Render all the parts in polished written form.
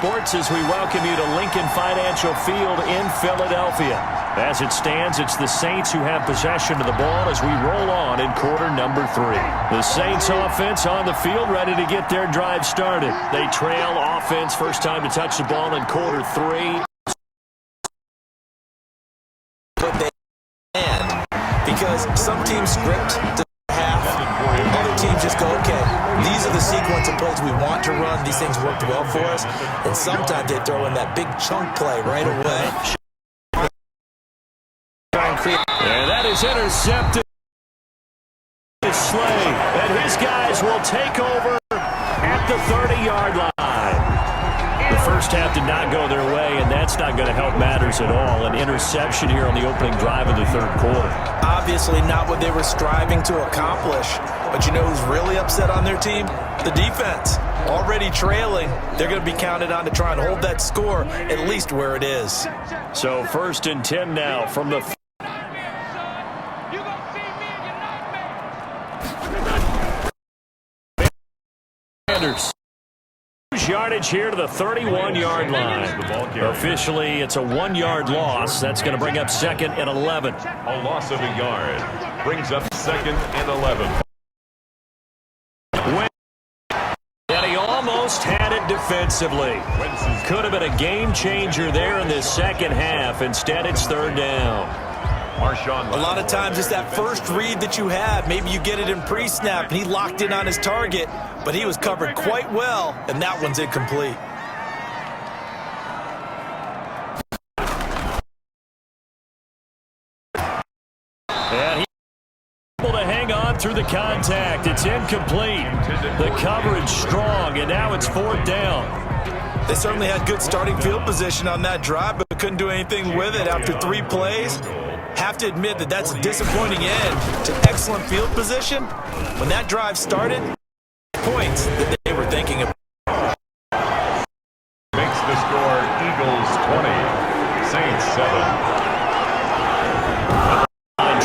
sports as we welcome you to Lincoln Financial Field in Philadelphia. As it stands, it's the Saints who have possession of the ball as we roll on in quarter number 3. The Saints offense on the field ready to get their drive started. They trail offense first time to touch the ball in quarter 3. But they can, because some teams script to half, other teams just go, okay, these are the sequence of plays we want to run. These things worked well for us. And sometimes they throw in that big chunk play right away. And that is intercepted. Slay, and his guys will take over at the 30-yard line. The first half did not go their way, and that's not going to help matters at all. An interception here on the opening drive of the third quarter. Obviously not what they were striving to accomplish. But you know who's really upset on their team? The defense. Already trailing. They're going to be counted on to try and hold that score at least where it is. So 1st and 10 now from the... Yardage here to the 31-yard line. Officially, it's a 1-yard loss. That's going to bring up 2nd and 11. A loss of a yard brings up 2nd and 11. And he almost had it defensively. Could have been a game changer there in this second half. Instead, it's 3rd down. A lot of times it's that first read that you have. Maybe you get it in pre-snap, and he locked in on his target, but he was covered quite well, and that one's incomplete. And he's able to hang on through the contact. It's incomplete. The coverage strong, and now it's 4th down. They certainly had good starting field position on that drive, but couldn't do anything with it after 3 plays. Have to admit that that's a disappointing end to excellent field position. When that drive started, points that they were thinking of. Makes the score Eagles 20, Saints 7.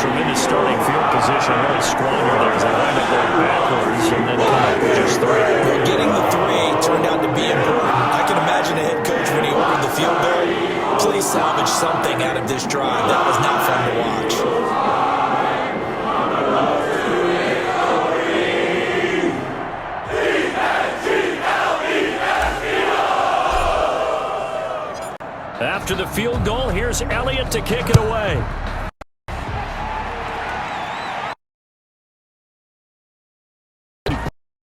Tremendous starting field position, really squandered there as they wind up going backwards and then come up with just 3. Well, getting the 3 turned out to be important. I can imagine a head coach when he ordered the field goal. Please salvage something out of this drive. That was not fun to watch. After the field goal, here's Elliott to kick it away.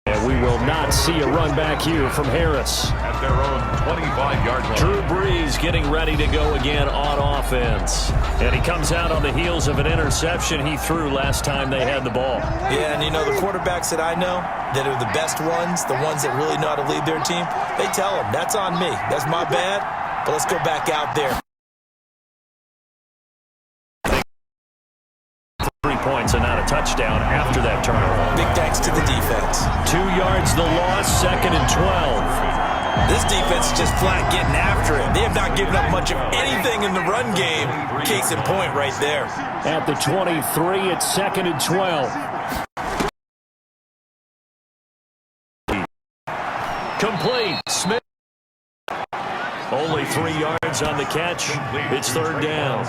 And we will not see a run back here from Harris. At their own 25-yard line. Drew Brees getting ready to go again on offense. And he comes out on the heels of an interception he threw last time they had the ball. Yeah, and you know, the quarterbacks that I know that are the best ones, the ones that really know how to lead their team, they tell them, that's on me. That's my bad. But let's go back out there. 3 points and not a touchdown after that turnover. Big thanks to the defense. 2 yards the loss, 2nd and 12. This defense is just flat getting after it. They have not given up much of anything in the run game. Case in point right there. At the 23, it's 2nd and 12. Complete. Smith. Only 3 yards on the catch. It's 3rd down.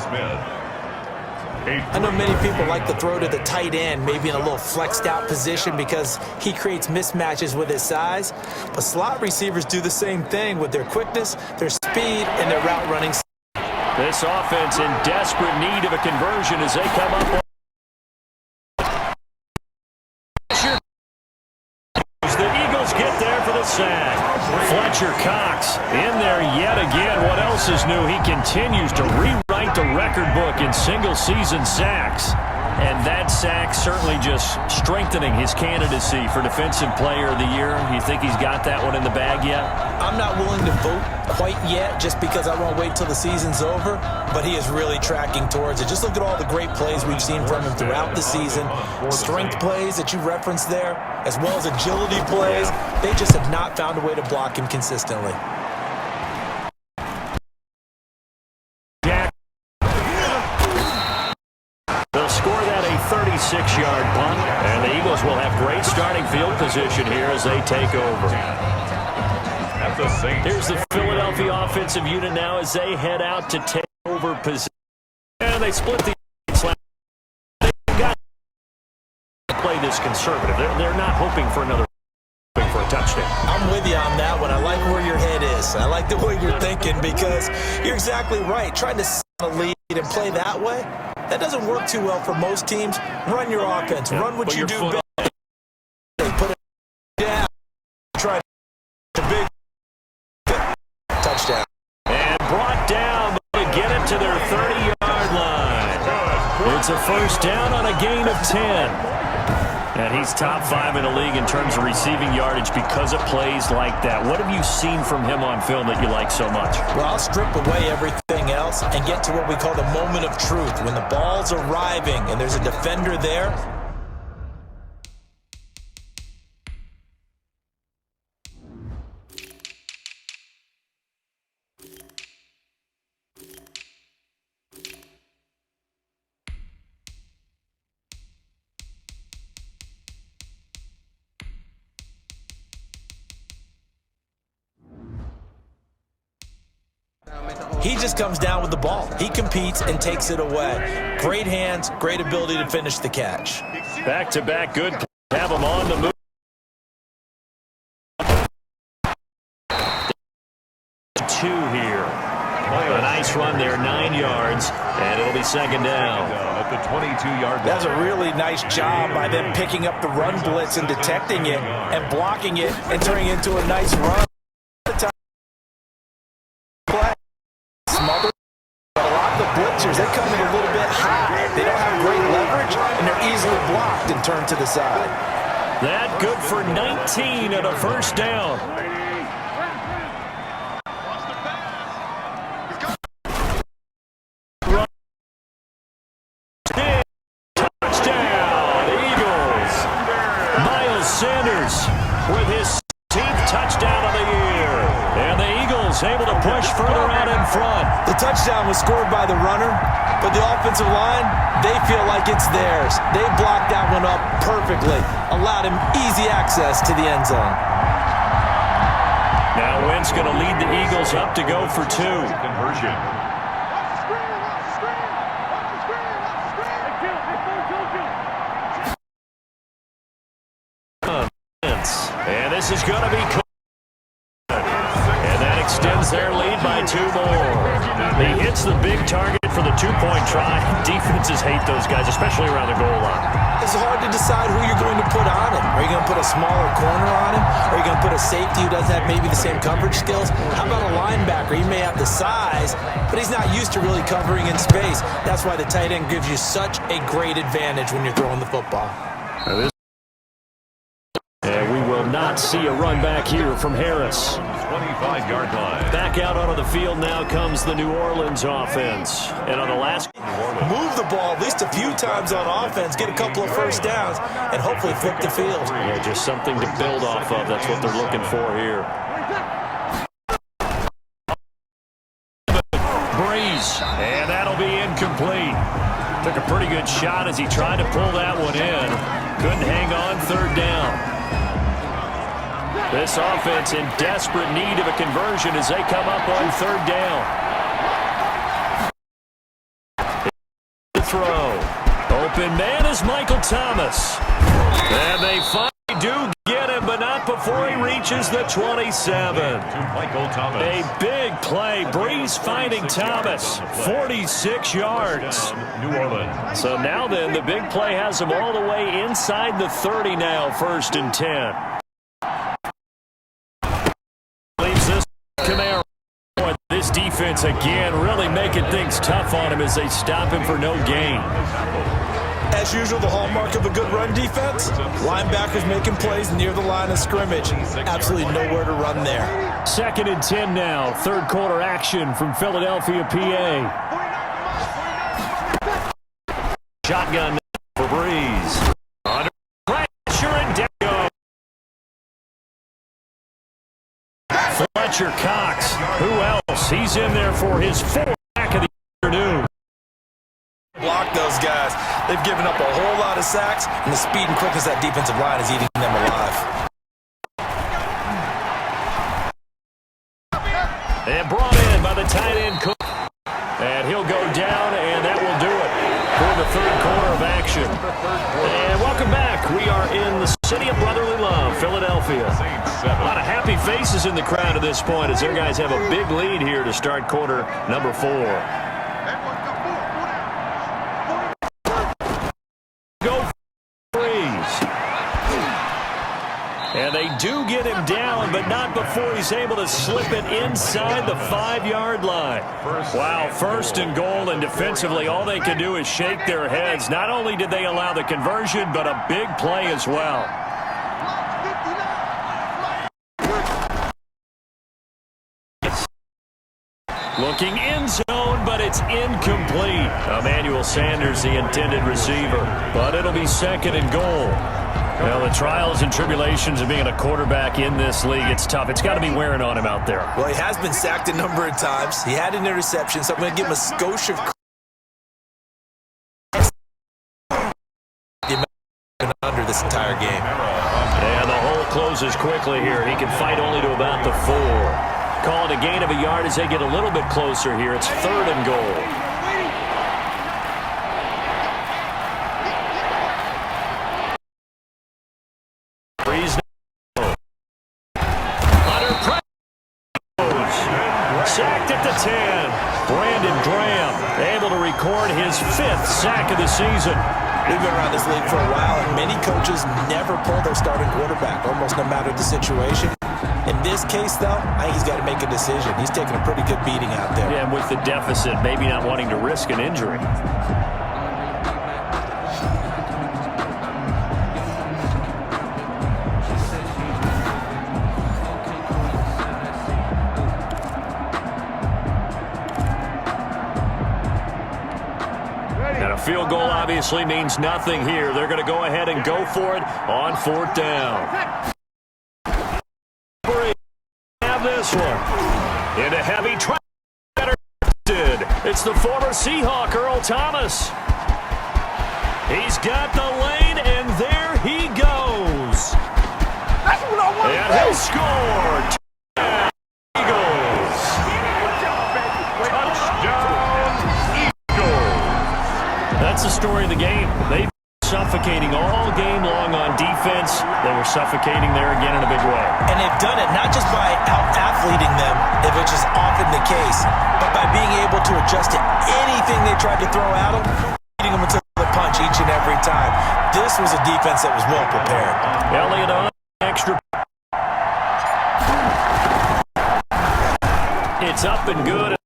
I know many people like to throw to the tight end, maybe in a little flexed out position because he creates mismatches with his size. But slot receivers do the same thing with their quickness, their speed, and their route running. This offense in desperate need of a conversion as they come up. The Eagles get there for the sack. Fletcher Cox in there yet again. What else is new? He continues to rewrite the record book in single-season sacks. And that sack certainly just strengthening his candidacy for Defensive Player of the Year. You think he's got that one in the bag yet? I'm not willing to vote quite yet just because I won't wait till the season's over, but he is really tracking towards it. Just look at all the great plays we've seen from him throughout the season. Strength plays that you referenced there, as well as agility plays. They just have not found a way to block him consistently. They'll score that a 36-yard punt, and the Eagles will have great starting field position here as they take over. At the Saints. Here's the Philadelphia Philadelphia offensive unit now as they head out to take over position. And they split the They've got to play this conservative. They're not hoping for a touchdown. I'm with you on that one. I like where your head is. I like the way you're thinking because you're exactly right. Trying to set a lead and play that way, that doesn't work too well for most teams. Run your offense. Run what you do best. Put it down. Try a big touchdown. And brought down to get it to their 30-yard line. It's a first down on a gain of 10. And he's top 5 in the league in terms of receiving yardage because of plays like that. What have you seen from him on film that you like so much? Well, I'll strip away everything else and get to what we call the moment of truth. When the ball's arriving and there's a defender there, he just comes down with the ball. He competes and takes it away. Great hands, great ability to finish the catch. Back-to-back good. Have him on the move. Two here. A nice run there, 9 yards, and it'll be second down. At the 22-yard line. That's a really nice job by them picking up the run blitz and detecting it and blocking it and turning it into a nice run. Smothered. But a lot of the blitzers, they come in a little bit high. They don't have great leverage, and they're easily blocked and turned to the side. That good for 19 and a first down. Touchdown, Eagles. Miles Sanders with his 10th touchdown of the year. And the Eagles able to push further out in front. The touchdown was scored by the runner, but the offensive line, they feel like it's theirs. They blocked that one up perfectly, allowed him easy access to the end zone. Now Wentz going to lead the Eagles up to go for 2. Conversion. And this is going to be good. And that extends their lead by 2 more. He hits the big target for the 2-point try. Defenses hate those guys, especially around the goal line. It's hard to decide who you're going to put on him. Are you going to put a smaller corner on him? Are you going to put a safety who doesn't have maybe the same coverage skills? How about a linebacker? He may have the size, but he's not used to really covering in space. That's why the tight end gives you such a great advantage when you're throwing the football. And we will not see a run back here from Harris. 25-yard line. Back out onto the field now comes the New Orleans offense. And on the last... Move the ball at least a few times on offense, get a couple of first downs, and hopefully flip the field. Yeah, just something to build off of. That's what they're looking for here. Breeze, and that'll be incomplete. Took a pretty good shot as he tried to pull that one in. Couldn't hang on, 3rd down. This offense in desperate need of a conversion as they come up on 3rd down. Throw. Open man is Michael Thomas. And they finally do get him, but not before he reaches the 27. To Michael Thomas. A big play. Breeze finding Thomas. 46 yards. New Orleans. So now then, the big play has him all the way inside the 30 now, 1st and 10. Leaves this Camaro. This defense, again, really making things tough on him as they stop him for no gain. As usual, the hallmark of a good run defense, linebackers making plays near the line of scrimmage. Absolutely nowhere to run there. 2nd and 10 now, 3rd quarter action from Philadelphia, PA. Shotgun for Breeze. Under pressure and down. Fletcher Cox, who else? He's in there for his 4th sack of the afternoon. Block those guys. They've given up a whole lot of sacks, and the speed and quickness of that defensive line is eating them alive. And brought in by the tight end Cook. And he'll go down, and that will do it for the third quarter of action. And welcome back. We are in the city of brotherly love, Philadelphia. A lot of happy faces in the crowd at this point as their guys have a big lead here to start quarter number 4. Go freeze. And they do get him down, but not before he's able to slip it inside the 5-yard line. Wow, first and goal, and defensively all they could do is shake their heads. Not only did they allow the conversion, but a big play as well. Looking end zone, but it's incomplete. Emmanuel Sanders, the intended receiver, but it'll be second and goal. Well, the trials and tribulations of being a quarterback in this league, it's tough. It's got to be wearing on him out there. Well, he has been sacked a number of times. He had an interception, so I'm going to give him a skosh of under this entire game. And the hole closes quickly here. He can fight only to about the 4. Call it a gain of a yard as they get a little bit closer here. It's third and goal. Sacked at the 10. Brandon Graham able to record his 5th sack of the season. We've been around this league for a while, and many coaches never pull their starting quarterback, almost no matter the situation. In this case, though, I think he's got to make a decision. He's taking a pretty good beating out there. Yeah, and with the deficit, maybe not wanting to risk an injury. Field goal obviously means nothing here. They're going to go ahead and go for it on 4th down. Have this one. Into heavy traffic. It's the former Seahawk, Earl Thomas. He's got the lane, and there he goes. That's what I want. And he'll score. That's the story of the game. They've been suffocating all game long on defense. They were suffocating there again in a big way. And they've done it not just by out-athleting them, which is often the case, but by being able to adjust to anything they tried to throw at them, beating them until the punch each and every time. This was a defense that was well prepared. Elliott on extra. It's up and good.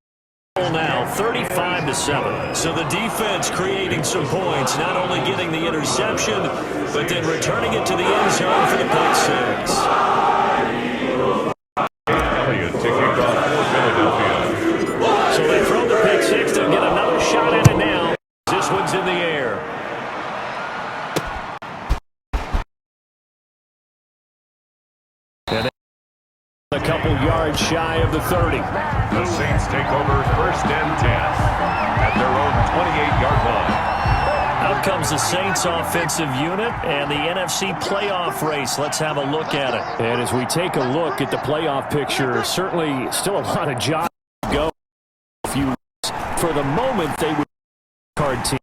Now 35-7. So the defense creating some points, not only getting the interception, but then returning it to the end zone for the pick 6. So they throw the pick 6. They'll get another shot at it now. This one's in the air. And a couple yards shy of the 30. The Saints take over 1st and 10 at their own 28-yard line. Out comes the Saints offensive unit and the NFC playoff race. Let's have a look at it. And as we take a look at the playoff picture, certainly still a lot of jobs to go. For the moment, they would card team.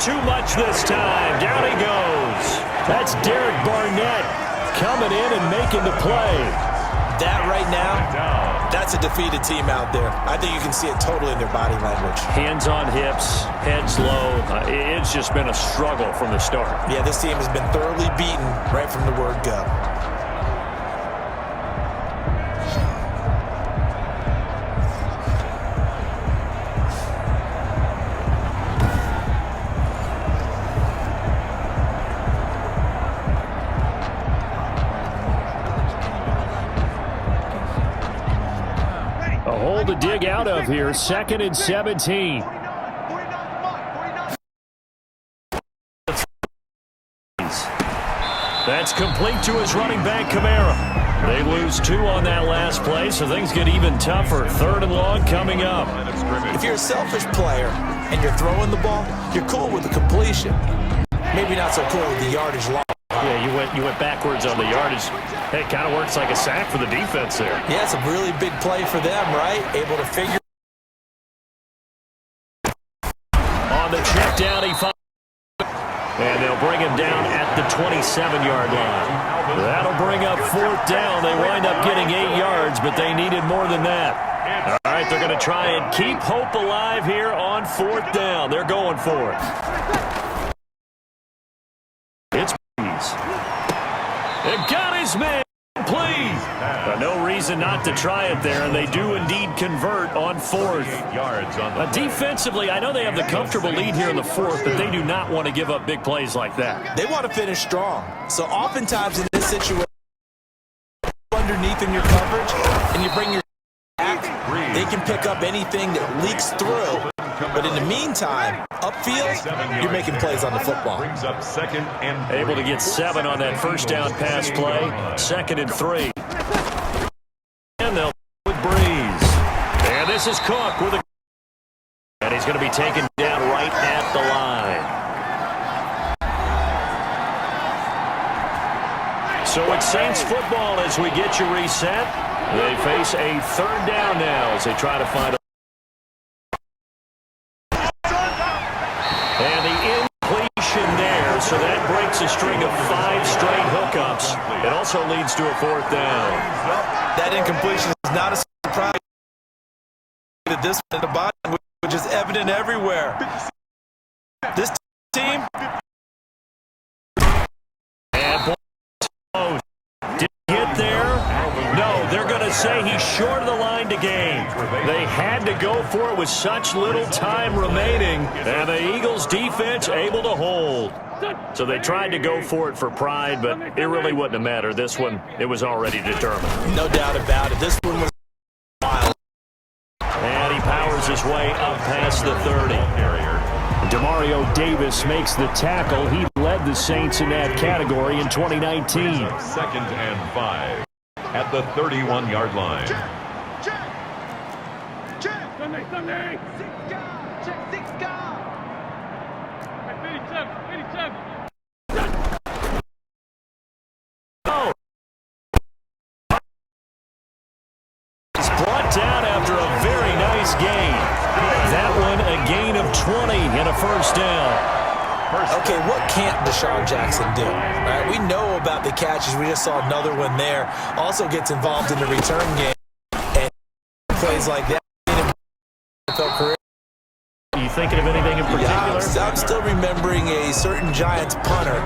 Too much this time. Down he goes. That's Derek Barnett coming in and making the play. That right now, that's a defeated team out there. I think you can see it totally in their body language. Hands on hips, heads low. It's just been a struggle from the start. Yeah, this team has been thoroughly beaten right from the word go. To dig out of here, 2nd and 17. That's complete to his running back, Kamara. They lose 2 on that last play, so things get even tougher. 3rd and long coming up. If you're a selfish player and you're throwing the ball, you're cool with the completion. Maybe not so cool with the yardage long. Yeah, you went backwards on the yardage. Hey, it kind of works like a sack for the defense there. Yeah, it's a really big play for them, right? Able to figure. On the check down, he finds. And they'll bring him down at the 27-yard line. That'll bring up 4th down. They wind up getting 8 yards, but they needed more than that. All right, they're going to try and keep hope alive here on 4th down. They're going for it. It's Breeze. They've got his man, please. No reason not to try it there, and they do indeed convert on 4th. Defensively, I know they have the comfortable lead here in the 4th, but they do not want to give up big plays like that. They want to finish strong. So oftentimes in this situation, underneath in your coverage, and you bring your back, they can pick up anything that leaks through. But in the meantime, upfield, you're making plays on the football. Able to get 7 on that first down pass play. 2nd and 3. And they'll with Breeze. And this is Cook with a... And he's going to be taken down right at the line. So it's Saints football as we get you reset. They face a 3rd down now as they try to find a... And the incompletion there, so that breaks a string of 5 straight hookups. It also leads to a 4th down. That incompletion is not a surprise. This one at the bottom, which is evident everywhere. This team. And did he get there? No, they're going to say he's short of the line to gain. They had to go for it with such little time remaining, and the Eagles defense able to hold. So they tried to go for it for pride, but it really wouldn't have mattered. This one, it was already determined. No doubt about it. This one was wild. And he powers his way up past the 30. Demario Davis makes the tackle. He led the Saints in that category in 2019. 2nd and 5 at the 31-yard line. Oh. He's brought down after a very nice gain. That one a gain of 20 and a 1st down. Okay, what can't Deshaun Jackson do? Right, we know about the catches. We just saw another one there. Also gets involved in the return game and plays like that. Are you thinking of anything in particular? Yeah, I'm still remembering a certain Giants punter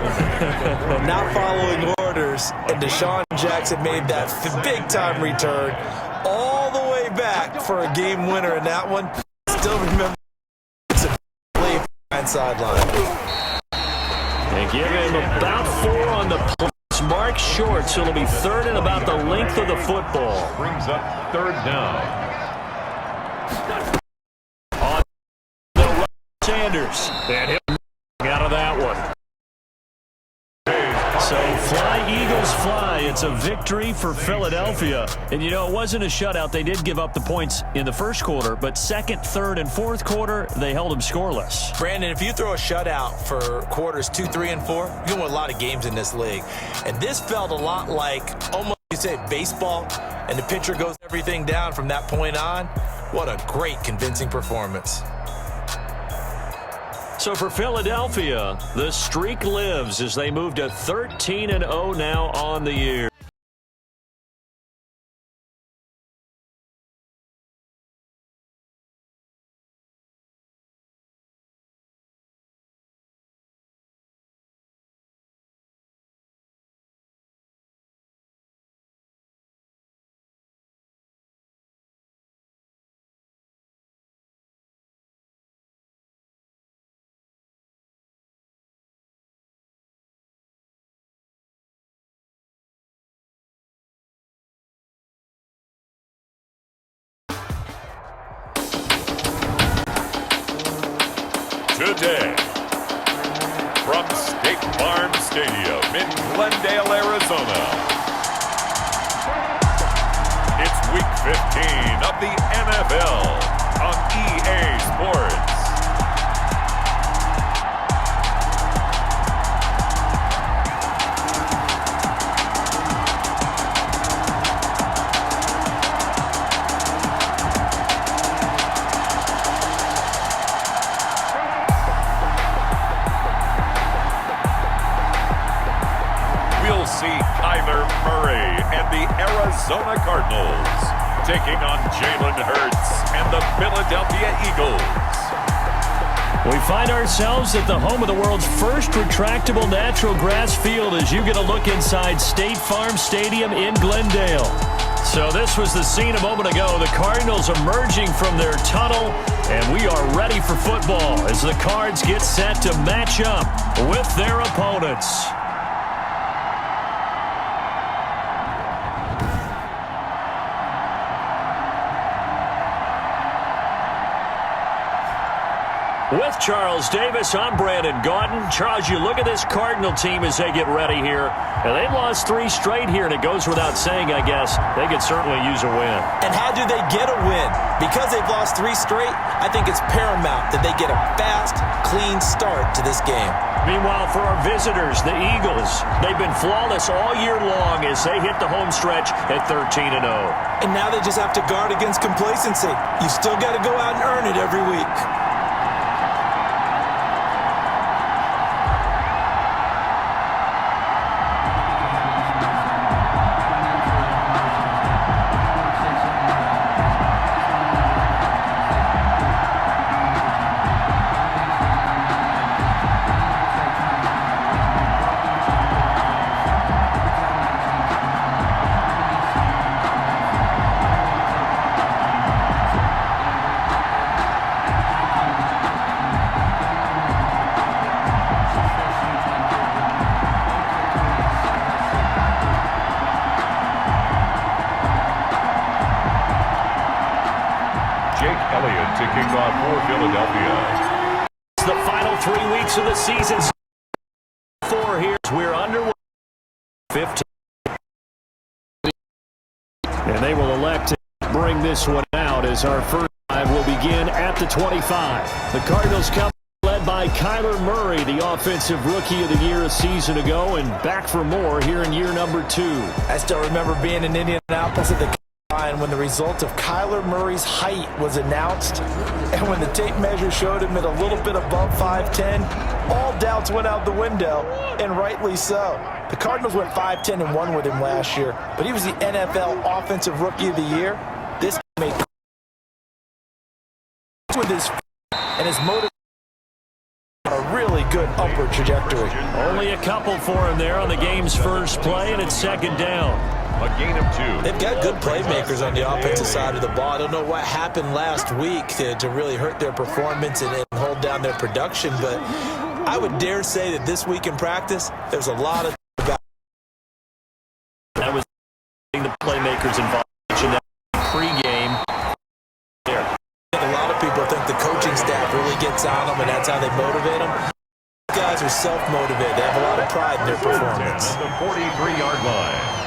not following orders, and Deshaun Jackson made that big-time return all the way back for a game winner in that one. Still remember it's a play sideline. They give him about 4 on the plus. Mark short, so it'll be 3rd and about the length of the football. Brings up 3rd down. On the right, Sanders. And he'll out of that one. So fly, Eagles, fly. It's a victory for Philadelphia. And, you know, it wasn't a shutout. They did give up the points in the first quarter, but 2nd, 3rd, and 4th quarter, they held them scoreless. Brandon, if you throw a shutout for quarters 2, 3, and 4, you're going to win a lot of games in this league. And this felt a lot like almost, you say, baseball, and the pitcher goes everything down from that point on. What a great, convincing performance. So for Philadelphia, the streak lives as they move to 13-0 now on the year. Today, from State Farm Stadium in Glendale, Arizona, it's Week 15 of the NFL on EA Sports. Kyler Murray and the Arizona Cardinals taking on Jalen Hurts and the Philadelphia Eagles. We find ourselves at the home of the world's first retractable natural grass field as you get a look inside State Farm Stadium in Glendale. So this was the scene a moment ago. The Cardinals emerging from their tunnel, and we are ready for football as the Cards get set to match up with their opponents. With Charles Davis, I'm Brandon Gaudin. Charles, you look at this Cardinal team as they get ready here. And they've lost 3 straight here, and it goes without saying, I guess, they could certainly use a win. And how do they get a win? Because they've lost 3 straight, I think it's paramount that they get a fast, clean start to this game. Meanwhile, for our visitors, the Eagles, they've been flawless all year long as they hit the home stretch at 13-0. And now they just have to guard against complacency. You still got to go out and earn it every week. To kick off for Philadelphia. It's the final 3 weeks of the season. 4 here. We're underway. 15. And they will elect to bring this one out as our first drive will begin at the 25. The Cardinals come led by Kyler Murray, the offensive rookie of the year a season ago, and back for more here in year number 2. I still remember being in Indianapolis at the when the result of Kyler Murray's height was announced, and when the tape measure showed him at a little bit above 5'10", all doubts went out the window, and rightly so. The Cardinals went 5-10-1 with him last year, but he was the NFL Offensive Rookie of the Year. This made with his and his motive on a really good upward trajectory. Only a couple for him there on the game's first play, and it's second down. A gain of 2. They've got good playmakers on the offensive side of the ball. I don't know what happened last week to really hurt their performance and hold down their production, but I would dare say that this week in practice, there's a lot of that was the playmakers involved in that pregame. There. A lot of people think the coaching staff really gets on them, and that's how they motivate them. These guys are self-motivated. They have a lot of pride in their performance. At the 43-yard line.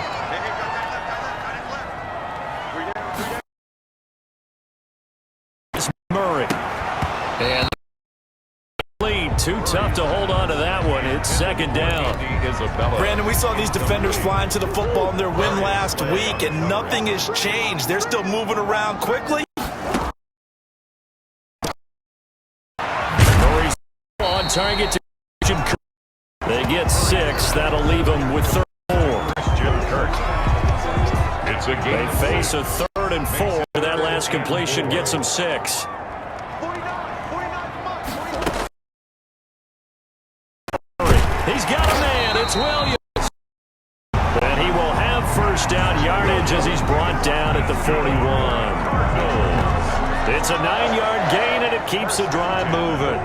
Murray. And lead. Too tough to hold on to that one. It's second down. Brandon, we saw these defenders flying to the football in their win last week, and nothing has changed. They're still moving around quickly. Murray's on target to they get 6. That'll leave them with 34. It's a game. They face a 3rd and 4. That last completion gets them 6. He's got a man. It's Williams. And he will have first down yardage as he's brought down at the 41. It's a 9-yard gain, and it keeps the drive moving.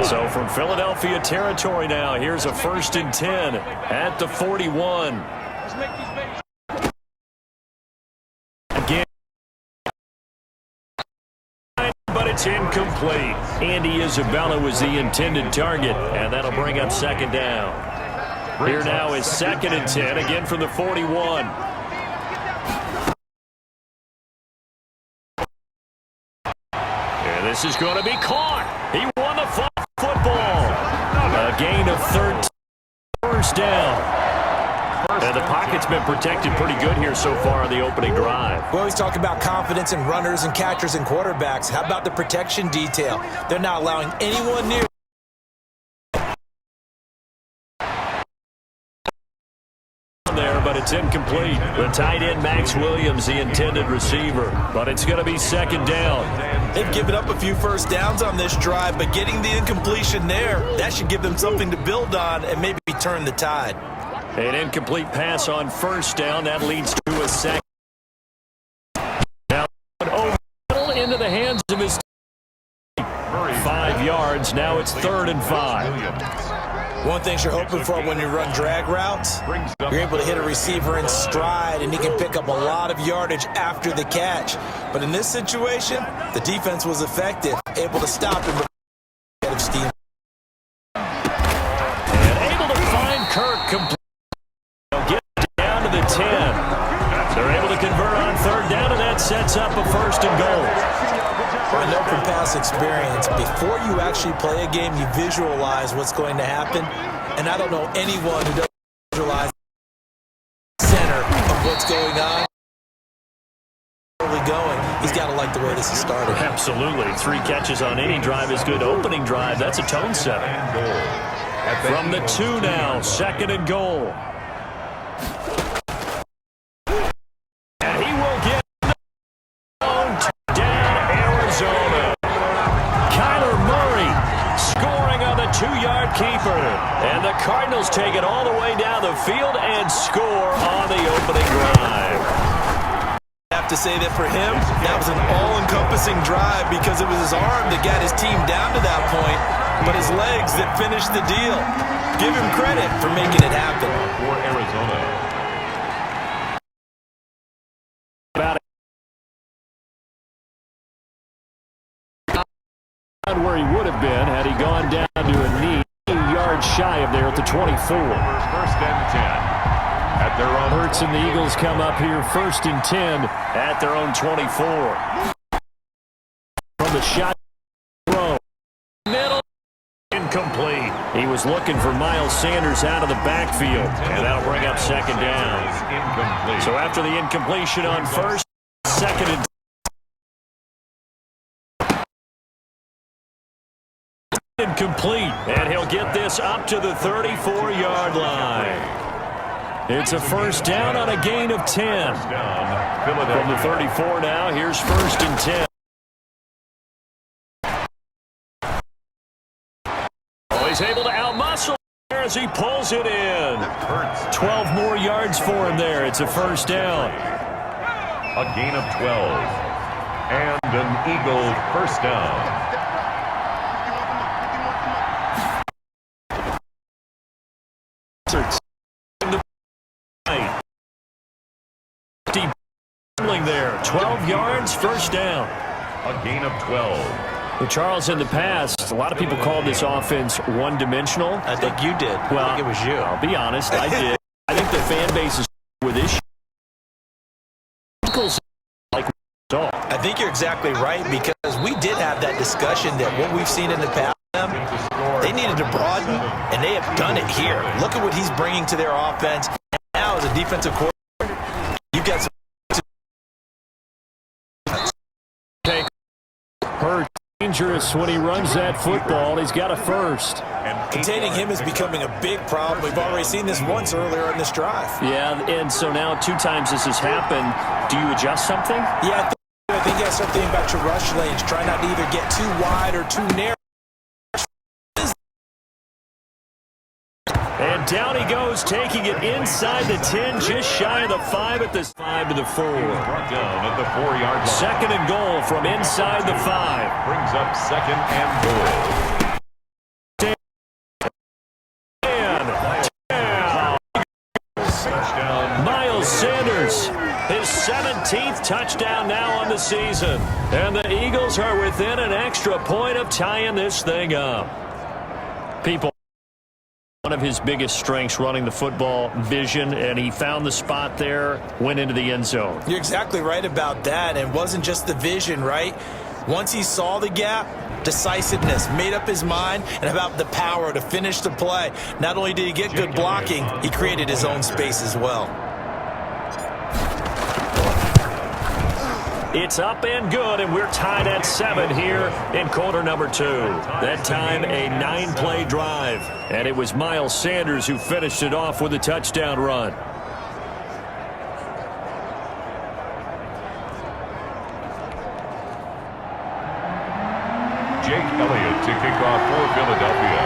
So from Philadelphia territory now, here's a 1st and 10 at the 41. Again. But it's incomplete. Andy Isabella was the intended target, and that'll bring up second down. Here now is 2nd and 10, again from the 41. And this is going to be caught. He won the football. A gain of 13. First down. And the pocket's been protected pretty good here so far on the opening drive. We always talk about confidence in runners and catchers and quarterbacks. How about the protection detail? They're not allowing anyone near. There and it's incomplete. The tight end, Max Williams, the intended receiver. But it's going to be second down. They've given up a few first downs on this drive, but getting the incompletion there, that should give them something to build on and maybe turn the tide. An incomplete pass on first down. That leads to a second. Now over into the hands of his team. 5 yards. Now it's 3rd and 5. One thing you're hoping for when you run drag routes, you're able to hit a receiver in stride, and he can pick up a lot of yardage after the catch. But in this situation, the defense was effective, able to stop him ahead of steam. And able to find Kirk complete. They'll get down to the 10. They're able to convert on 3rd down, and that sets up a 1st and goal. I know from past experience, before you actually play a game, you visualize what's going to happen. And I don't know anyone who doesn't visualize the center of what's going on. He's got to like the way this is started. Absolutely. 3 catches on any drive is good. Opening drive, that's a tone setter. From the 2 now, 2nd and goal. And he will get down Arizona. Kyler Murray scoring on the 2-yard keeper. And the Cardinals take it all the way down the field and score on the opening drive. I have to say that for him, that was an all-encompassing drive because it was his arm that got his team down to that point, but his legs that finished the deal. Give him credit for making it happen. For Arizona. Where he would have been had he gone down to a knee, 8 yards shy of there at the 24. 1st and 10. At their own. Hurts and the Eagles come up here 1st and 10 at their own 24. From the shot throw. Middle. Incomplete. He was looking for Miles Sanders out of the backfield. And that'll bring up 2nd down. Incomplete. So after the incompletion on 1st, 2nd and 10. Incomplete. And he'll get this up to the 34-yard line. It's a 1st down on a gain of 10. From the 34 now, here's 1st and 10. Oh, he's able to outmuscle as he pulls it in. 12 more yards for him there. It's a 1st down. A gain of 12. And an Eagle 1st down. There, 12 yards, 1st down. A gain of 12. Well, Charles, in the past, a lot of people called this offense one-dimensional. I think you did. Well, I think it was you. I'll be honest, I did. I think the fan base is with this. Like I think you're exactly right because we did have that discussion that what we've seen in the past, they needed to broaden, and they have done it here. Look at what he's bringing to their offense. And now as a defensive coordinator, you've got some Hurt dangerous when he runs that football. He's got a 1st. Containing him is becoming a big problem. We've already seen this once earlier in this drive. Yeah, and so now 2 times this has happened. Do you adjust something? Yeah, I think you got to start thinking about your rush lanes. Try not to either get too wide or too narrow. And down he goes, taking it inside the 10, just shy of the 5 at the 5 to the 4. Brought down at the 4-yard line. 2nd and goal from inside the 5. Brings up 2nd and goal. Touchdown. Miles Sanders, his 17th touchdown now on the season. And the Eagles are within an extra point of tying this thing up. People. One of his biggest strengths running the football, vision, and he found the spot there, went into the end zone. You're exactly right about that. And it wasn't just the vision, right? Once he saw the gap, decisiveness, made up his mind, and about the power to finish the play. Not only did he get good blocking, he created his own space as well. It's up and good, and we're tied at 7 here in quarter number 2. That time, a 9-play drive. And it was Miles Sanders who finished it off with a touchdown run. Jake Elliott to kick off for Philadelphia.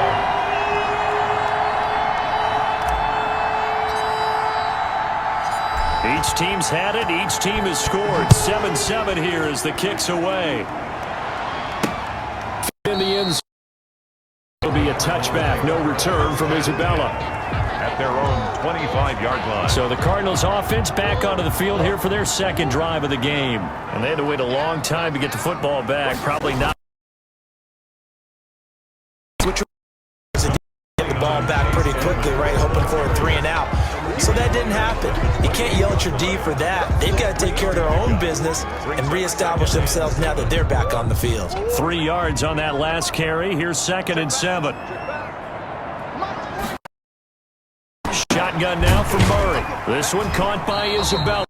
Each team's had it. Each team has scored. 7-7 here as the kick's away. In the end zone, it'll be a touchback. No return from Isabella. At their own 25-yard line. So the Cardinals offense back onto the field here for their second drive of the game. And they had to wait a long time to get the football back. Probably not. Which was get the ball back pretty quickly, right? Hoping for a 3 and out. So that didn't happen. You can't yell at your D for that. They've got to take care of their own business and reestablish themselves now that they're back on the field. 3 yards on that last carry. Here's 2nd and 7. Shotgun now for Murray. This one caught by Isabella.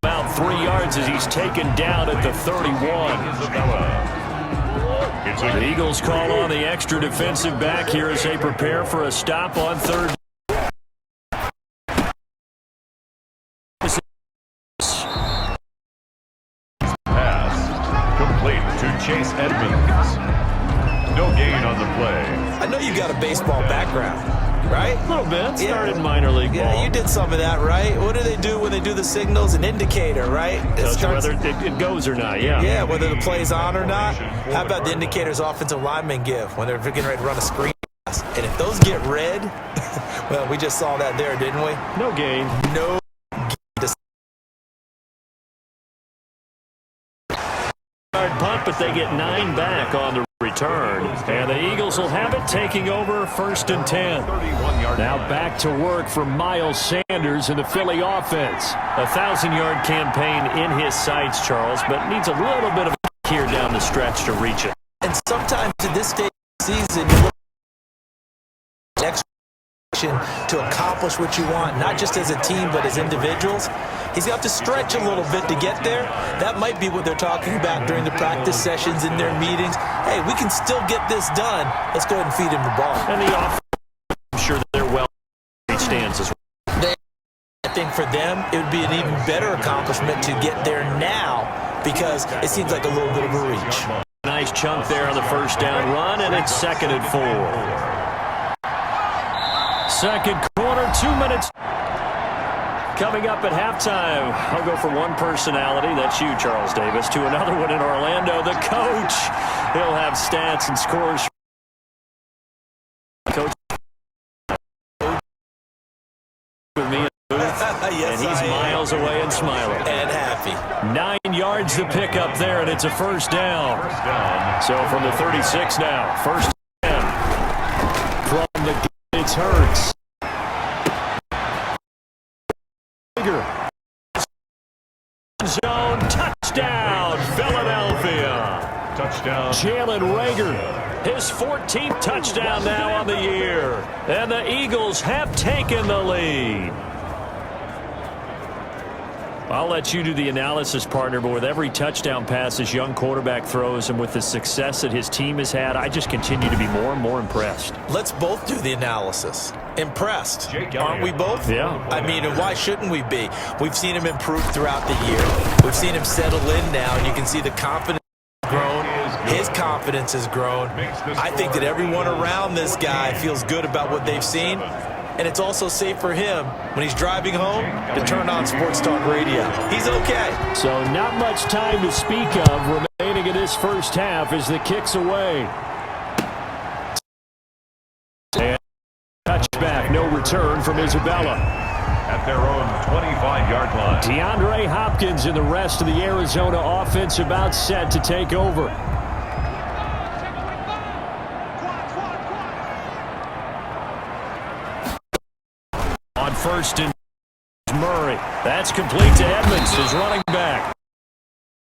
About 3 yards as he's taken down at the 31. The Eagles call on the extra defensive back here as they prepare for a stop on 3rd. Chase Edmonds. No gain on the play. I know you got a baseball background, right? A little bit. Started in minor league ball. Yeah, you did some of that, right? What do they do when they do the signals? An indicator, right? Tells you whether it goes or not, yeah. Yeah, whether the play's on or not. How about the indicators offensive linemen give when they're getting ready to run a screen pass? And if those get red, well, we just saw that there, didn't we? No gain. No. Punt, but they get 9 back on the return. And the Eagles will have it, taking over 1st and 10. Now back to work for Miles Sanders and the Philly offense. A 1,000-yard campaign in his sights, Charles, but needs a little bit of a here down the stretch to reach it. And sometimes at this stage of the season, you look at to accomplish what you want, not just as a team, but as individuals. He's got to stretch a little bit to get there. That might be what they're talking about during the practice sessions in their meetings. Hey, we can still get this done. Let's go ahead and feed him the ball. And the offense, I'm sure that they're well stands as well. I think for them, it would be an even better accomplishment to get there now because it seems like a little bit of a reach. Nice chunk there on the 1st down run, and it's 2nd and 4. 2nd quarter, 2 minutes. Coming up at halftime, I'll go from one personality, that's you, Charles Davis, to another one in Orlando, the coach. He'll have stats and scores. Coach with me in the booth, Yes, and he's miles away and smiling. And happy. 9 yards to pick up there, and it's a 1st down. So from the 36 now, 1st and 10. From the it's Hurts. Zone touchdown, Philadelphia. Touchdown. Jalen Reagor, his 14th touchdown now on the year. And the Eagles have taken the lead. I'll let you do the analysis, partner, but with every touchdown pass this young quarterback throws and with the success that his team has had, I just continue to be more and more impressed. Let's both do the analysis. Impressed. Aren't we both? Yeah. I mean, and why shouldn't we be? We've seen him improve throughout the year. We've seen him settle in now, and you can see the confidence has grown. His confidence has grown. I think that everyone around this guy feels good about what they've seen. And it's also safe for him when he's driving home to turn on Sports Talk Radio. He's okay. So not much time to speak of remaining in this 1st half as the kick's away. And touchback, no return from Isabella. At their own 25-yard line. DeAndre Hopkins and the rest of the Arizona offense about set to take over. On 1st and Murray. That's complete to Edmonds, his running back.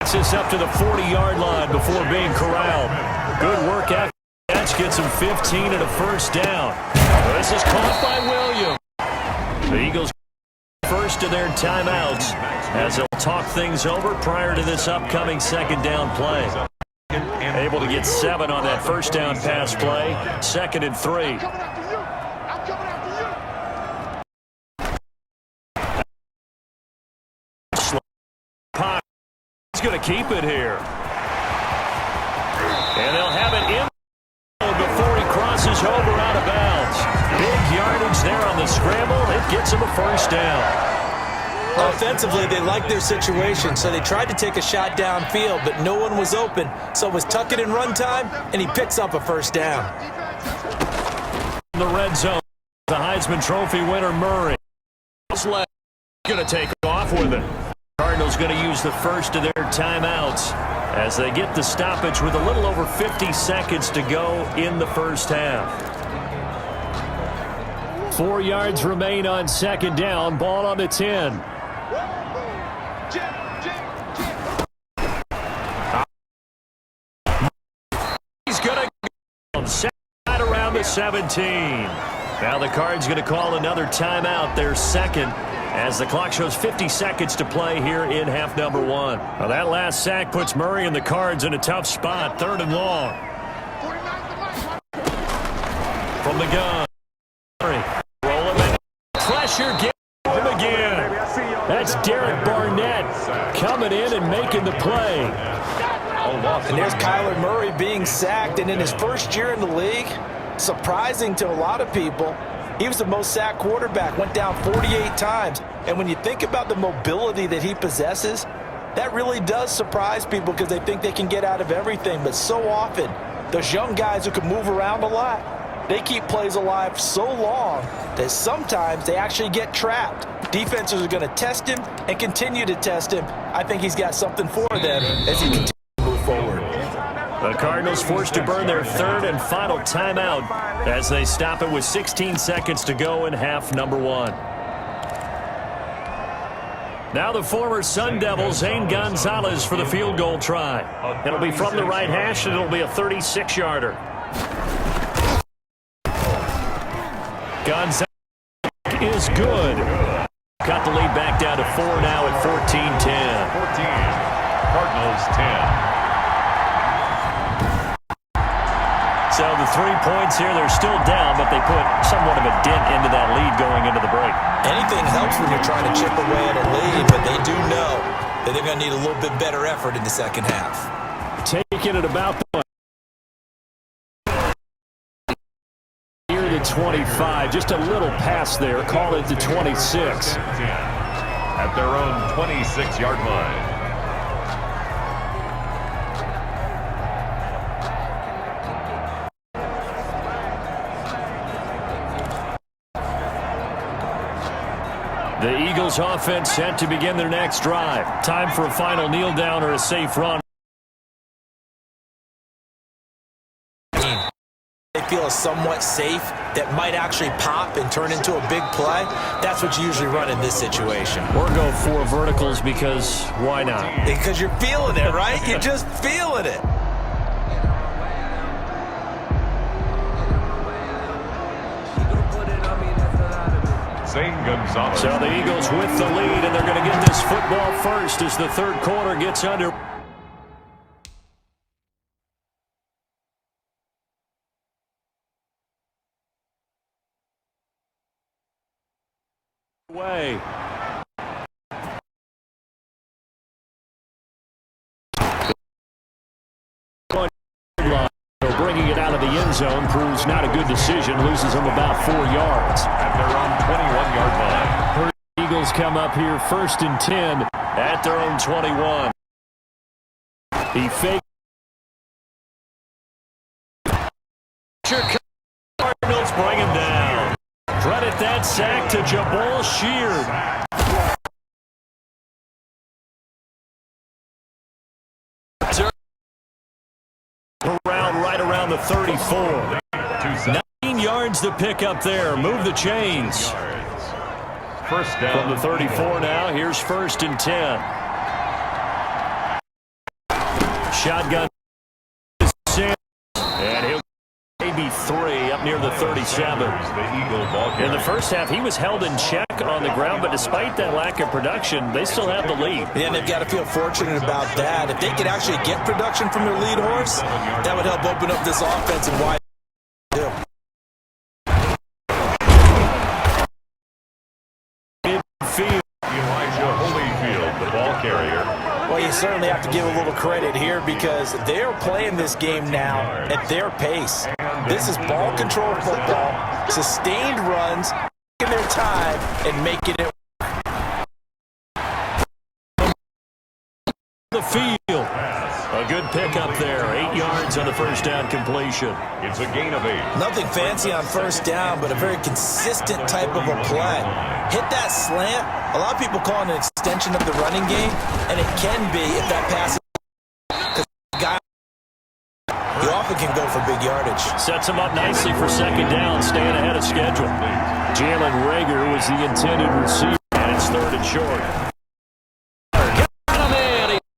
Gets this up to the 40-yard line before being corralled. Good work after the catch. Gets him 15 and a 1st down. This is caught by Williams. The Eagles first of their timeouts as they'll talk things over prior to this upcoming 2nd down play. Able to get 7 on that 1st down pass play. 2nd and 3. He's going to keep it here. And they'll have it in before he crosses over out of bounds. Big yardage there on the scramble. It gets him a first down. Offensively, they liked their situation, so they tried to take a shot downfield, but no one was open. So it was tuck it in run time, and he picks up a first down. In the red zone, the Heisman Trophy winner Murray. Going to take off with it. Cardinals going to use the first of their timeouts as they get the stoppage with a little over 50 seconds to go in the first half. 4 yards remain on second down. Ball on the 10. He's going to go right around the 17. Now the Cards going to call another timeout, their second, as the clock shows 50 seconds to play here in half number 1. Now that last sack puts Murray and the Cards in a tough spot, 3rd and long. From the gun, Murray, roll him in. Pressure, get him again. That's Derek Barnett coming in and making the play. And there's Kyler Murray being sacked, and in his first year in the league, surprising to a lot of people, he was the most sacked quarterback, went down 48 times. And when you think about the mobility that he possesses, that really does surprise people because they think they can get out of everything. But so often, those young guys who can move around a lot, they keep plays alive so long that sometimes they actually get trapped. Defenses are going to test him and continue to test him. I think he's got something for them as he continues to move forward. The Cardinals forced to burn their 3rd and final timeout as they stop it with 16 seconds to go in half number 1. Now the former Sun Devil, Zane Gonzalez, for the field goal try. It'll be from the right hash, and it'll be a 36-yarder. Gonzalez is good. Cut the lead back down to 4 now at 14-10. 14, Cardinals 10. So the 3 points here, they're still down, but they put somewhat of a dent into that lead going into the break. Anything helps when you're trying to chip away at a lead, but they do know that they're going to need a little bit better effort in the second half. Taking it about the near the 25, just a little pass there, call it the 26. At their own 26-yard line. The Eagles offense set to begin their next drive. Time for a final kneel down or a safe run. They feel somewhat safe that might actually pop and turn into a big play. That's what you usually run in this situation. Or go 4 verticals because why not? Because you're feeling it, right? You're just feeling it. Zane Gonzalez. So the Eagles with the lead, and they're going to get this football first as the 3rd quarter gets under. Way. Bringing it out of the end zone proves not a good decision. Loses them about 4 yards. At their own 21-yard line. Eagles come up here 1st and 10 at their own 21. He faked. Cardinals bring him down. Credit that sack to Jabal Sheard. Right around the 34. 9 yards to pick up there. Move the chains. First down. From the 34 now, here's 1st and 10. Shotgun. And he'll maybe 3 up near the 37. In the first half, he was held in check on the ground, but despite that lack of production, they still have the lead. Yeah, and they've got to feel fortunate about that. If they could actually get production from their lead horse, that would help open up this offense and why they do. Elijah Holyfield, the ball carrier. Well, you certainly have to give a little credit here because they're playing this game now at their pace. This is ball control football, sustained runs, taking their time and making it the field. A good pickup there. 8 yards on the first down completion. It's a gain of 8. Nothing fancy on first down, but a very consistent type of a play. Hit that slant. A lot of people call it an extension of the running game, and it can be if that pass is because the guy you often can go for big yardage. Sets him up nicely for second down, staying ahead of schedule. Jalen Reagor was the intended receiver, and it's 3rd and short.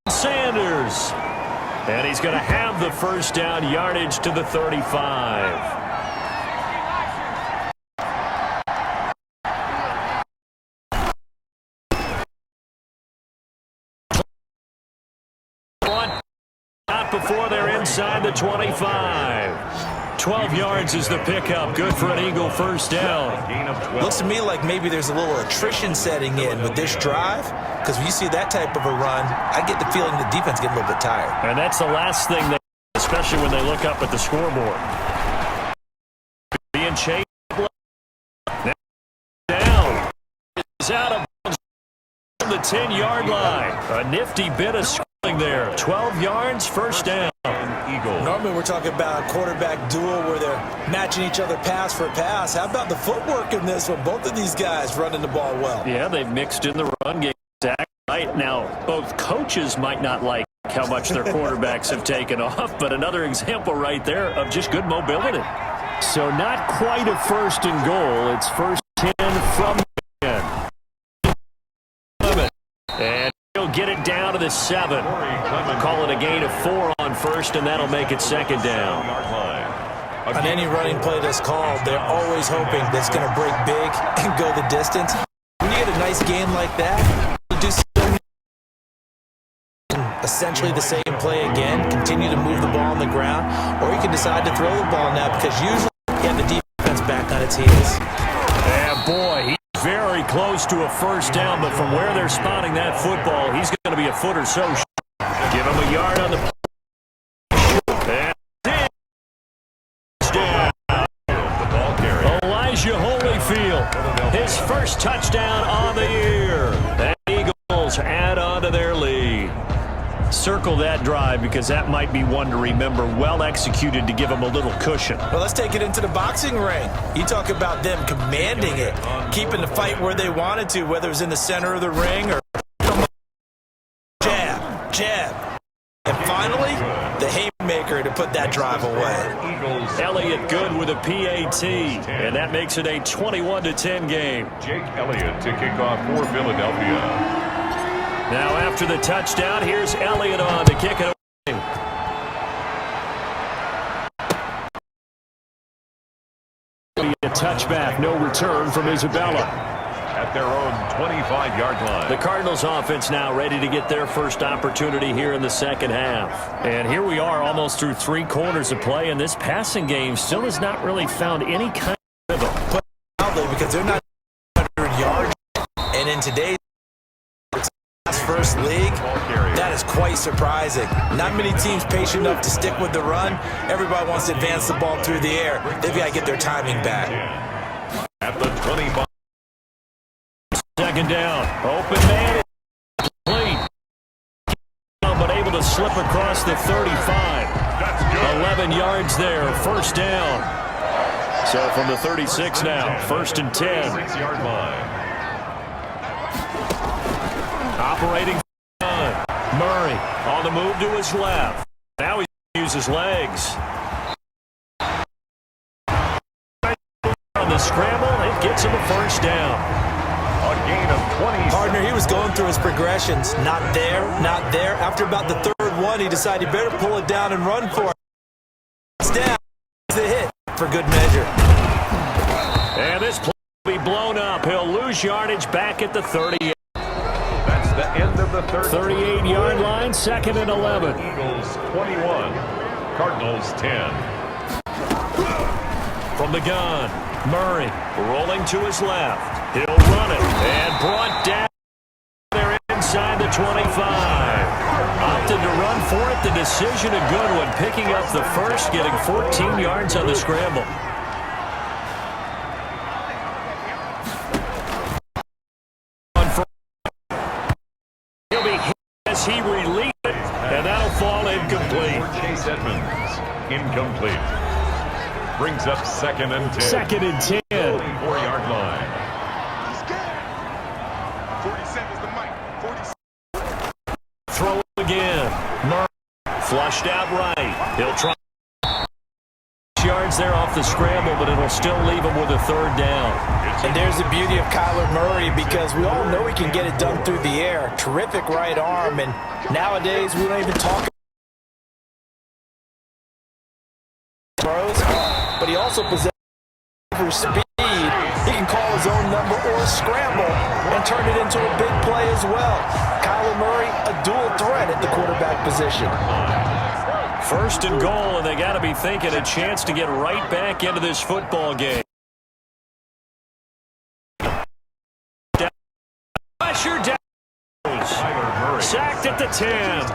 Sanders. And he's going to have the first down, yardage to the 35. Not before they're inside the 25. 12 yards is the pickup. Good for an Eagle first down. Looks to me like maybe there's a little attrition setting in with this drive, because when you see that type of a run, I get the feeling the defense getting a little bit tired. And that's the last thing, especially when they look up at the scoreboard. Being chased down. Is out of bounds from the 10-yard line. A nifty bit of scoring there. 12 yards, first down. Eagle. Normally we're talking about a quarterback duel where they're matching each other pass for pass. How about the footwork in this one? Both of these guys running the ball well. Yeah, they've mixed in the run game. Right now, both coaches might not like how much their quarterbacks have taken off, but another example right there of just good mobility. So not quite a 1st and goal. It's 1st 10 from the 10. And he'll get it down to the 7. Call it a gain of 4 on 1st, and that'll make it 2nd down. On any running play that's called, they're always hoping that it's going to break big and go the distance. When you get a nice game like that, you do essentially the same play again, continue to move the ball on the ground, or you can decide to throw the ball now because usually you have the defense back on its heels. And boy, he's very close to a first down, but from where they're spotting that football, he's going to be a foot or so short. Give him a yard on the Elijah Holyfield, his first touchdown on the year. The Eagles add on to their lead. Circle that drive because that might be one to remember. Well executed to give them a little cushion. Well, let's take it into the boxing ring. You talk about them commanding it, keeping the fight where they wanted to, whether it was in the center of the ring or jab, jab. And finally, the haymaker to put that drive away. Elliott good with a PAT, and that makes it a 21-10 game. Jake Elliott to kick off for Philadelphia. Now after the touchdown, here's Elliott on to kick it away. A touchback, no return from Isabella. At their own 25-yard line. The Cardinals offense now ready to get their first opportunity here in the second half. And here we are almost through 3 quarters of play, and this passing game still has not really found any kind of rhythm. Because they're not 100 yards, and in today's first league, that is quite surprising. Not many teams patient enough to stick with the run. Everybody wants to advance the ball through the air. They've got to get their timing back. At the 25. Second down. Open man. Complete. But able to slip across the 35. 11 yards there. First down. So from the 36 now. 1st and 10. 6-yard line. Operating Murray on the move to his left. Now he uses his legs. On the scramble, it gets him a first down. A gain of 20. Partner, he was going through his progressions. Not there, not there. After about the 3rd one, he decided he better pull it down and run for it. It's down. It's the hit for good measure. And this play will be blown up. He'll lose yardage back at the 38. The end of the 38-yard line, 2nd and 11. Eagles 21, Cardinals 10. From the gun, Murray rolling to his left. He'll run it and brought down there inside the 25. 4th, the decision a good one. Picking up the first, getting 14 yards on the scramble. He'll be hit as he released it, and that'll fall incomplete. Chase Edmonds, incomplete. Brings up 2nd and 10. 2nd and 10. 44-yard line. Throw again. Murray flushed out right. He'll try yards there off the scramble, but it'll still leave him with a 3rd down. And there's the beauty of Kyler Murray, because we all know he can get it done through the air. Terrific right arm, and nowadays we don't even talk throws, but he also possesses speed. He can call his own number or scramble and turn it into a big play as well. Kyler Murray, a dual threat at the quarterback position. 1st and goal, and they got to be thinking a chance to get right back into this football game. Pressure down. Sacked at the 10.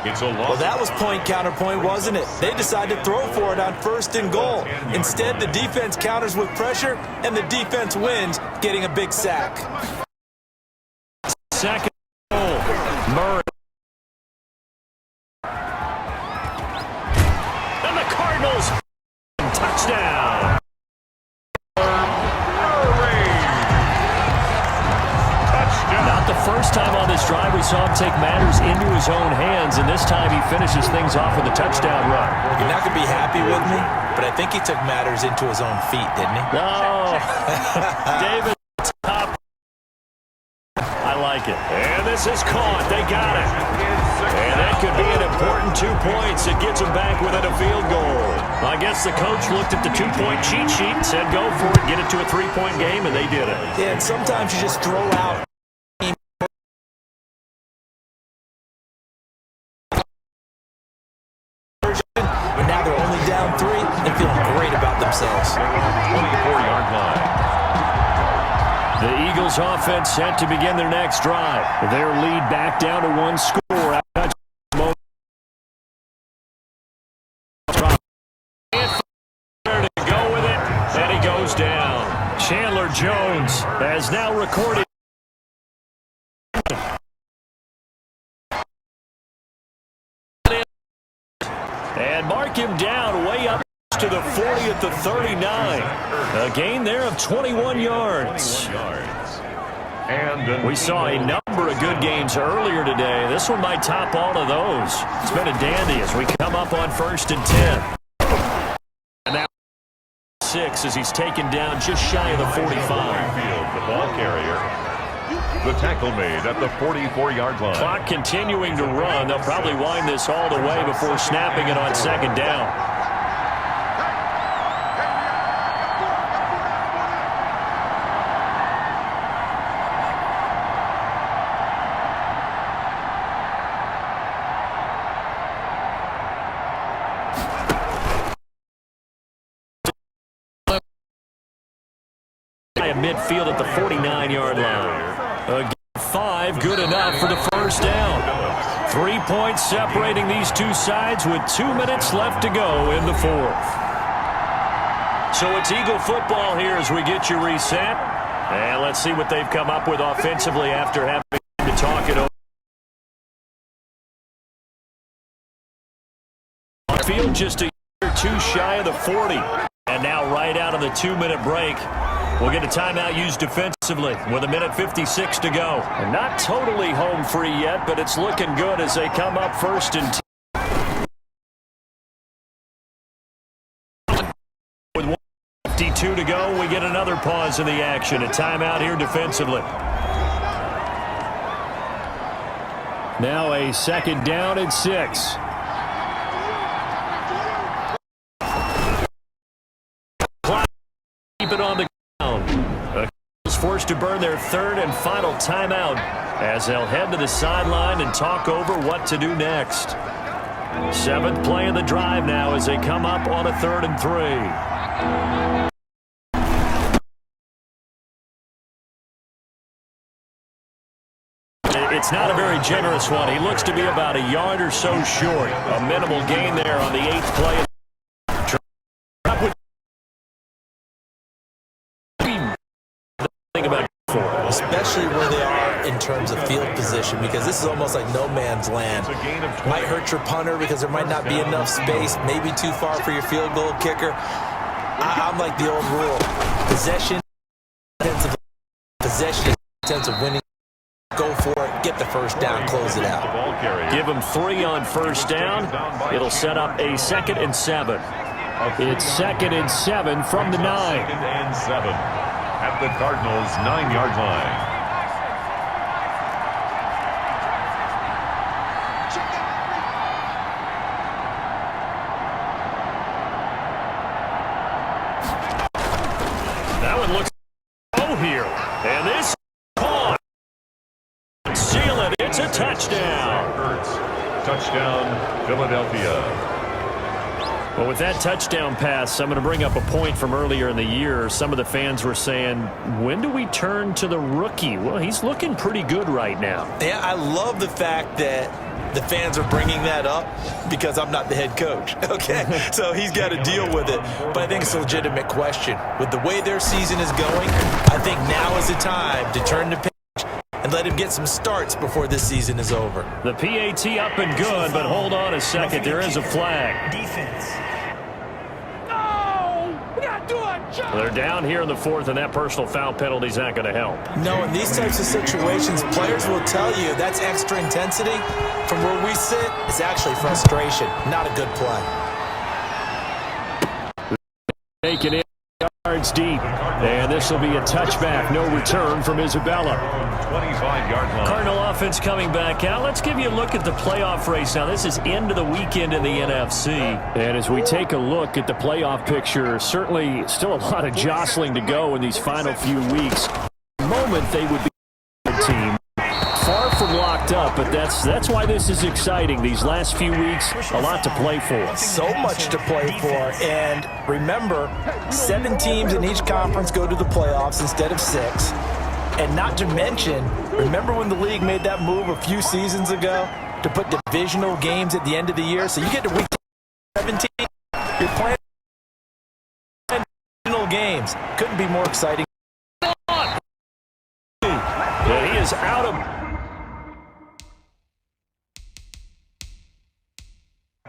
Well, that was point counterpoint, wasn't it? They decided to throw for it on 1st and goal. Instead, the defense counters with pressure, and the defense wins, getting a big sack. 2nd goal. Murray. And the Cardinals. Touchdown. Not the first time on this drive we saw him take matters into his own hands, and this time he finishes things off with a touchdown run. You're not going to be happy with me, but I think he took matters into his own feet, didn't he? No. David, top. I like it. And this is caught. They got it. And that could be an important 2 points. It gets them back within a field goal. I guess the coach looked at the 2-point cheat sheet and said, go for it, get it to a 3-point game, and they did it. Yeah, and sometimes you just throw out. But now they're only down 3 and feeling great about themselves. 24-yard line. The Eagles offense set to begin their next drive. Their lead back down to 1 score. To go with it, and he goes down. Chandler Jones has now recorded. And mark him down way up to the 40 at the 39. A gain there of 21 yards. And we saw a number of good games earlier today. This one might top all of those. It's been a dandy as we come up on 1st and 10. And now 6 as he's taken down just shy of the 45. The ball carrier. The tackle made at the 44-yard line. Clock continuing to run. They'll probably wind this all the way before snapping it on 2nd down. Midfield at the 49-yard line. Again, 5, good enough for the 1st down. 3 points separating these two sides with 2 minutes left to go in the 4th. So it's Eagle football here as we get you reset. And let's see what they've come up with offensively after having to talk it over. Field just a year or 2 shy of the 40. And now right out of the 2-minute break, we'll get a timeout used defensively with 1:56 to go. And not totally home free yet, but it's looking good as they come up 1st and 10. With 1:52 to go, we get another pause in the action. A timeout here defensively. Now a 2nd down and 6. Keep it on the ground. Is forced to burn their 3rd and final timeout as they'll head to the sideline and talk over what to do next. 7th play of the drive now as they come up on a 3rd and 3. It's not a very generous one. He looks to be about a yard or so short. A minimal gain there on the 8th play. Especially where they are in terms of field position, because this is almost like no man's land. Might hurt your punter because there might not be enough space, maybe too far for your field goal kicker. I'm like the old rule. Possession, intensive winning. Go for it, get the first down, close it out. Give him 3 on first down. It'll set up a 2nd and 7. It's 2nd and 7 from the 9. 2nd and 7 at the Cardinals' 9-yard line. That one looks low here. And this is caught. Seal it. It's a touchdown. Touchdown, Philadelphia. Well, with that touchdown pass, I'm going to bring up a point from earlier in the year. Some of the fans were saying, when do we turn to the rookie? Well, he's looking pretty good right now. Yeah, I love the fact that the fans are bringing that up because I'm not the head coach, okay? So he's got to deal with it. But I think it's a legitimate question. With the way their season is going, I think now is the time to turn the page and let him get some starts before this season is over. The PAT up and good, but hold on a second. There is a flag. Defense. They're down here in the 4th, and that personal foul penalty is not going to help. No, in these types of situations, players will tell you that's extra intensity. From where we sit, it's actually frustration, not a good play. Taken in yards deep, and this will be a touchback. No return from Isabella. 25-yard line. Cardinal offense coming back out. Let's give you a look at the playoff race. Now, this is end of the weekend in the NFC. And as we take a look at the playoff picture, certainly still a lot of jostling to go in these final few weeks. The moment they would be a team. Far from locked up, but that's why this is exciting. These last few weeks, a lot to play for. So much to play for. And remember, 7 teams in each conference go to the playoffs instead of 6. And not to mention, remember when the league made that move a few seasons ago to put divisional games at the end of the year? So you get to week 17, you're playing divisional games. Couldn't be more exciting. Yeah, he is out of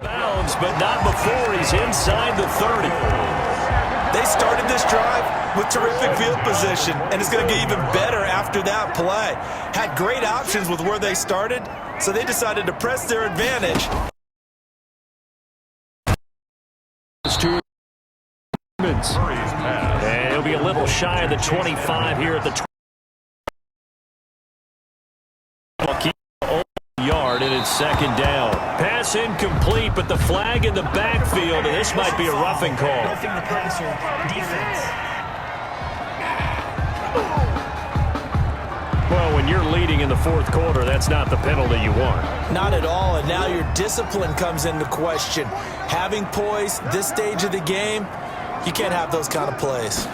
bounds, but not before he's inside the 30. They started this drive with terrific field position, and it's going to get even better after that play. Had great options with where they started, so they decided to press their advantage. And he'll be a little shy of the 25 here at the 20. Yard, and it's 2nd down. Pass incomplete, but the flag in the backfield, and this might be a roughing call. Roughing the passer. Defense. Well, when you're leading in the 4th quarter, that's not the penalty you want. Not at all, and now your discipline comes into question. Having poise this stage of the game, you can't have those kind of plays.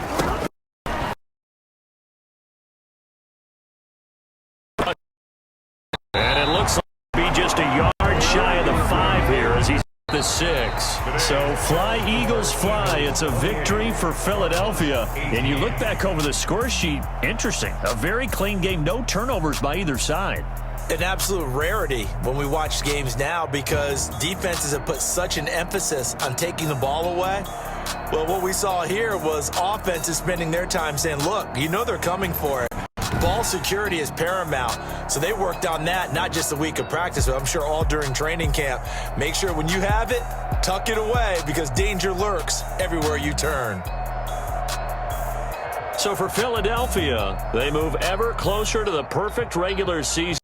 And it looks like it'll be just a yard shy of the 5 here as he's at the 6. So fly, Eagles, fly. It's a victory for Philadelphia. And you look back over the score sheet, interesting. A very clean game, no turnovers by either side. An absolute rarity when we watch games now because defenses have put such an emphasis on taking the ball away. Well, what we saw here was offenses spending their time saying, look, you know they're coming for it. Ball security is paramount. So they worked on that, not just a week of practice, but I'm sure all during training camp. Make sure when you have it, tuck it away because danger lurks everywhere you turn. So for Philadelphia, they move ever closer to the perfect regular season.